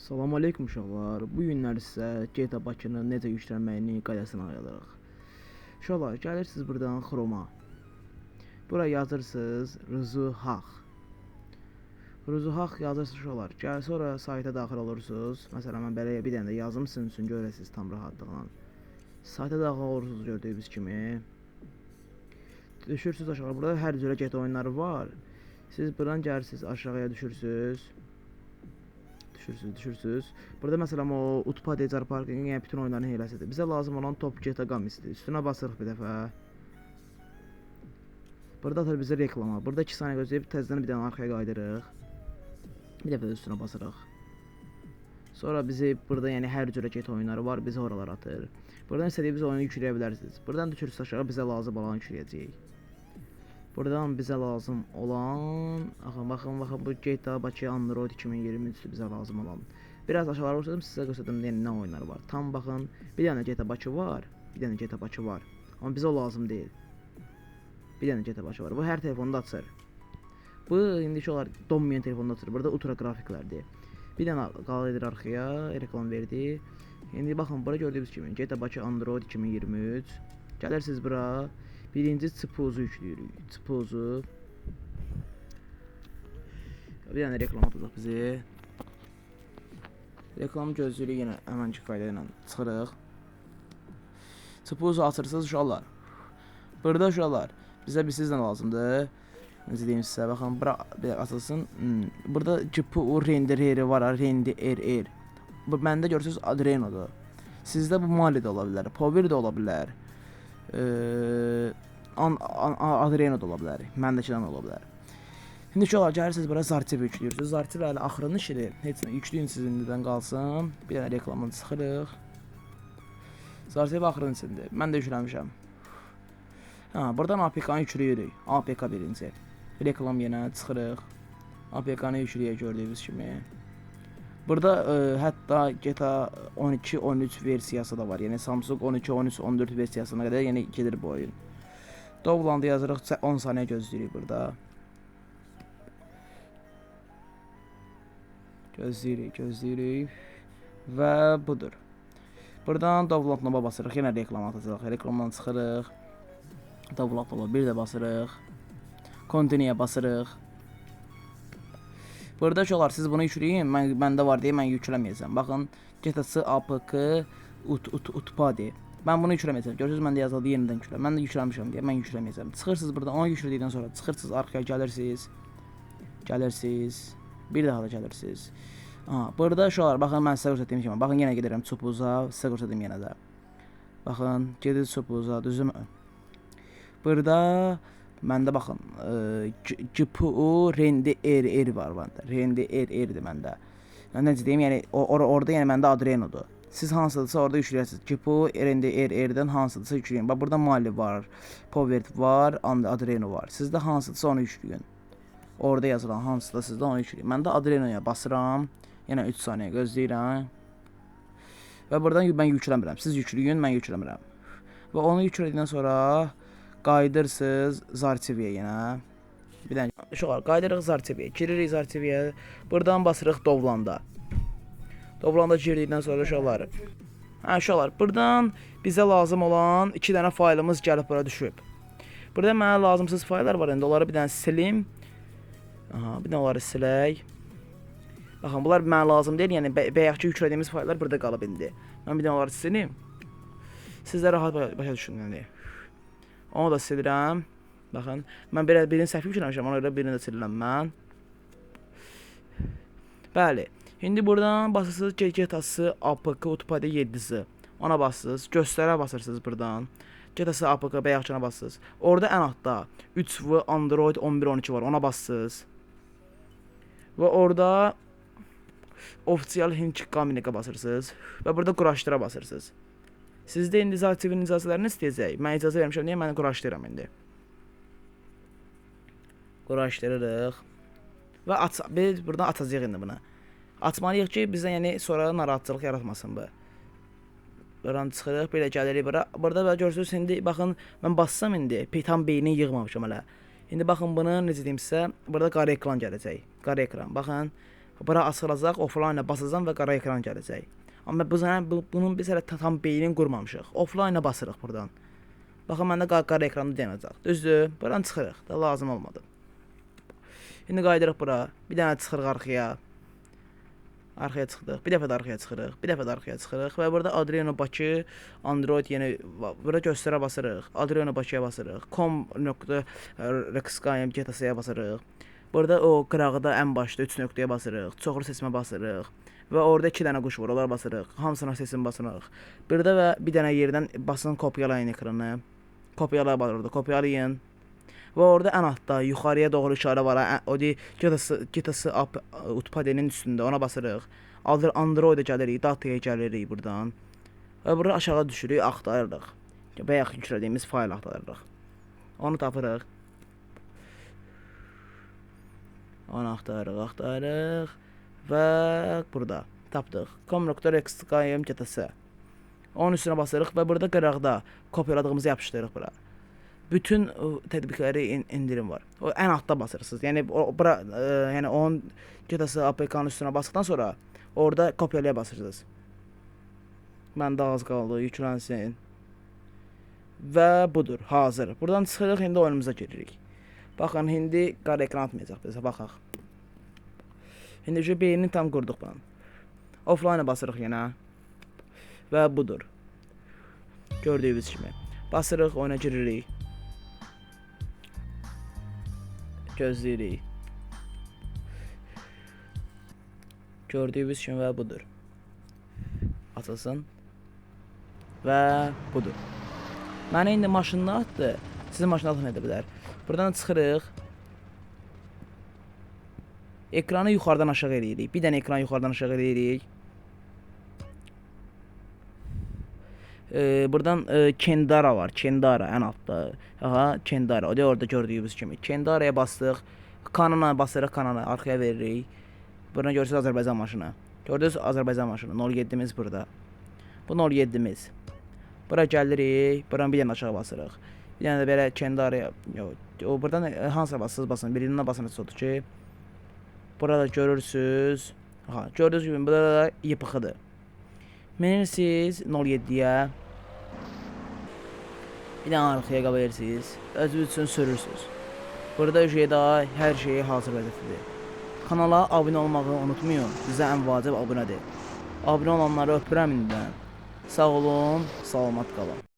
Salam aleykum uşaqlar. Bu günlər sizə GTA Bakını necə yüklənməyini qaydasını ayırırıq. Uşaqlar, gəlirsiniz buradan Chroma. Bura yazırsınız Ruzuhaq. Ruzuhaq yazırsınız uşaqlar. Gəl sonra sayta daxil olursunuz. Məsələn mən belə bir dənə də yazım sizin üçün görəsiniz tam rahatlıqla. Sayta daxil olursunuz gördüyünüz kimi. Düşürsünüz aşağı. Burada hər cürə GTA oyunları var. Siz buradan gəlirsiniz aşağıya düşürsünüz. Düşürsünüz. Burada məsələn o Utpad Car Parkingin yəni bütün oyunların hiləsidir. Bizə lazım olan Top GTA Gamis'dir. Üstünə basırıq bir dəfə. Burada atır bizə reklama. Burada 2 saniyə gözləyib təzədən bir dənə arxaya qaydırıq. Bir dəfə də üstünə basırıq. Sonra bizi burada yəni hər cürə GTA oyunları var, bizi oralara atır. Buradan istədiyiniz oyunu yükləyə bilərsiniz. Buradan düşürsünüz aşağı, bizə lazım olan yükləyəcəyik. Buradan bizə lazım olan, baxın bu GTA Bakı Android 2023 bizə lazım olan. Biraz aşağılara vursadım sizə göstərdim yəni nə oyunlar var. Tam baxın, bir dənə GTA Bakı var, bir dənə GTA Bakı var. Amma bizə o lazım deyil. Bir dənə GTA Bakı var. Bu hər telefonda açır. Bu indiki olar donmayan telefonda açır. Burada ultra qrafiklərdir. Bir dənə qal edir arxaya, reklam verdi. İndi baxın bura gördüyünüz kimi GTA Bakı Android 2023. Gəlirsiniz bura. Birinci Çıpozu yükləyirik. Çıpozu. Bir dənə reklam atacaq bizi. Reklam gözləyirik yenə həmənki qayda ilə çıxırıq. Çıpozu açırsınız uşaqlar. Burada uşaqlar bizə bir sizlə lazımdır. Necə deyim sizə, baxın bura bir açılsın. Burada GPU render yeri var, render RR. Bu məndə görürsüz Adreno'dur. Sizdə bu Mali də ola bilər, Power də ola bilər. Adreno da ola bilər. Məndəkidən ola bilər. İndi uşaqlar gəlirsiniz bura Zartiv yüklüyorsunuz. Zartiv hələ axırını işidir. Heç nə yükləyin sizin indidən qalsın. Bir dənə reklamını çıxırıq. Zartiv axırının içindir. Mən də yükləmişəm. Buradan APK-nı yükləyirik. APK birinci. Reklam yenə çıxırıq. APK-nı yükləyə gördüyünüz kimi. Burada hətta GTA 12, 13 versiyası da var. Yəni Samsung 12, 13, 14 versiyasına qədər yəni gedir bu oyun. Dovlandı yazırıq, 10 saniyə gözləyirik burada. Gözləyirik. Və budur. Buradan dovlandnama basırıq, yenə reklam atacaq. Reklamdan çıxırıq. Dovlandnama bir də basırıq. Continue'ya basırıq. Burada uşaqlar siz bunu yükləyin, məndə var deyə mən yükləməyəcəm. Baxın, GTA APK Utpadi. Mən bunu yükləməyəcəm. Görürsünüz məndə yazıldı yenidən yüklə. Mən də yükləmişəm deyə mən yükləməyəcəm. Çıxırsınız burada, onu yüklədikdən sonra çıxırsınız arxaya gəlirsiniz. Bir daha da gəlirsiniz. Burada uşaqlar baxın mən sizə göstərdiyim kimi. Baxın yenə gedirəm Çıpoza, sizə göstərdim yenə də. Baxın, gedir Çıpoza, düzümü. Burada məndə baxın GPU render RR var məndə. Render RR-dir məndə. Mən necə deyim, yəni orada yəni məndə Adreno'dur. Siz hansıdırsa orada yükləyərsiniz. GPU render RR-dən hansıdırsa yükləyin. Bax burada Mali var, Power var, Adreno var. Sizdə hansıdırsa onu yükləyin. Orada yazılan hansıda sizdə onu yükləyin. Mən də Adreno'ya basıram. Yenə 3 saniyə gözləyirəm. Və buradan mən yükləmirəm. Siz yükləyin, mən yükləmirəm. Və onu yüklədikdən sonra qayıdırsınız Zartiviyə yenə. Bir dənə uşaqlar qaydırıq Zartiviyə. Giririk Zartiviyə. Buradan basırıq Dovlanda. Dovlanda girdikdən sonra uşaqlar. Uşaqlar, buradan bizə lazım olan 2 dənə faylımız gəlib bura düşüb. Burada mənə lazımsız fayllar var. İndi onları bir dənə silim. Bir dənə onları silək. Baxın, bunlar mənə lazım deyil. Yəni bayaqki yüklədiyimiz fayllar burada qalıb indi. Mən bir dənə onları silim. Sizlər rahat başa düşün. Onu da silirəm. Baxın, mən birini səhv yükləmişəm, ona görə birini də silirəm mən. Bəli. İndi buradan basırsınız GTA APK Utpadi 7-si. Ona basırsınız, göstərə basırsınız buradan. GTA APK bayaqçana basırsınız. Orada ən altda 3V Android 11-12 var, ona basırsınız. Və orada ofisial Hinç Kaminikə basırsınız. Və burada quraşdıra basırsınız. Sizdə indi Zartivin icazələrini istəyəcək. Mən icazə vermişəm deyə mən quraşdıram indi. Quraşdırırıq. Və biz buradan atacağıq indi bunu. Açmalıyıq ki, bizdən yəni sonra narahatçılıq yaratmasın bu. Buradan çıxırıq, belə gəlirik bura. Burada görürsünüz, indi baxın, mən bassam indi, tam beynini yığmamışam hələ. İndi baxın bunu necə deyim sizə, burada qara ekran gələcək. Qara ekran, baxın. Bura açılacaq, offline-a basacağam və qara ekran gələcək. Amma bunun biz hələ tam beynini qurmamışıq. Offline-a basırıq buradan. Baxın, məndə qara ekranda dayanacaq. Düzdür? Buradan çıxırıq. Da lazım olmadı. İndi qaydırıq bura. Bir dənə çıxırıq arxaya. Arxaya çıxdıq. Bir dəfə də arxaya çıxırıq. Bir dəfə də arxaya çıxırıq və burada Adreno Bakı Android yeni bura göstərə basırıq. Adreno Bakıya basırıq. com.rxkm GTS-yə basırıq. Burada o qırağıda ən başda 3 nöqtəyə basırıq. Çoxlu seçmə basırıq. Və orada 2 dənə quş var. Onlara basırıq. Hamısına seçim basırıq. Burada və bir dənə yerdən basın kopyalayın ekranı. Kopyala var orada. Kopyalayın. Və orada ən altda yuxarıya doğru işarə var. O deyir GTS app Utpade'nin üstündə. Ona basırıq. Android-a gəlirik, dataya gəlirik buradan. Və burada aşağı düşürük, axtarırıq. Bayaq yüklədiyimiz fayl axtarırıq. Onu tapırıq. Onu axtarırıq. Və burada tapdıq. com.rxkm GTS. Onun üstünə basırıq və burada qıraqda kopyaladığımızı yapışdırırıq bura. Bütün tətbiqləri indirim var. O ən altda basırsınız. Yəni bura yəni onun GTS APK-nın üstünə basdıqdan sonra orada kopyalaya basırsınız. Məndə az qaldı, yüklənsin. Və budur, hazır. Buradan çıxırıq, indi oyunumuza giririk. Baxın, indi qara ekran atmayacaq bizə, baxaq. İndi şu beynini tam qurduq bunun. Offline-a basırıq yenə. Və budur. Gördüyünüz kimi. Basırıq, oyuna giririk. Gözləyirik. Gördüyünüz kimi və budur. Açılsın. Və budur. Məni indi maşınına atdı. Sizin maşına atın edə bilər. Buradan çıxırıq. Ekranı yuxarıdan aşağı eləyirik. Bir dənə ekran yuxarıdan aşağı eləyirik. Buradan Kendara var. Kendara ən altda. Aha, Kendara. O da orada gördüyünüz kimi. Kendara'ya bastıq. Kanana basırıq, kanana arxaya veririk. Buradan görürsünüz Azərbaycan maşını. Gördünüz Azərbaycan maşını. 07'miz burada. Bu 07'miz. Bura gəlirik. Buradan bir dənə aşağı basırıq. Bir dənə də belə Kendara'ya. O buradan hansına basırsınız basın. Birindən basın odur ki. Burada görürsünüz. Aha, gördüyünüz kimi burada da YPX-dır. Menirsiniz 07'yə. Bir dənə arxaya qabayırsınız. Özünüz üçün sürürsünüz. Burada daha hər şeyi hazır vəziyyətlidir. Kanala abunə olmağı unutmayın. Bizə ən vacib abunədir. Abunə olanları öpürəm indidən. Sağ olun, salamat qalın.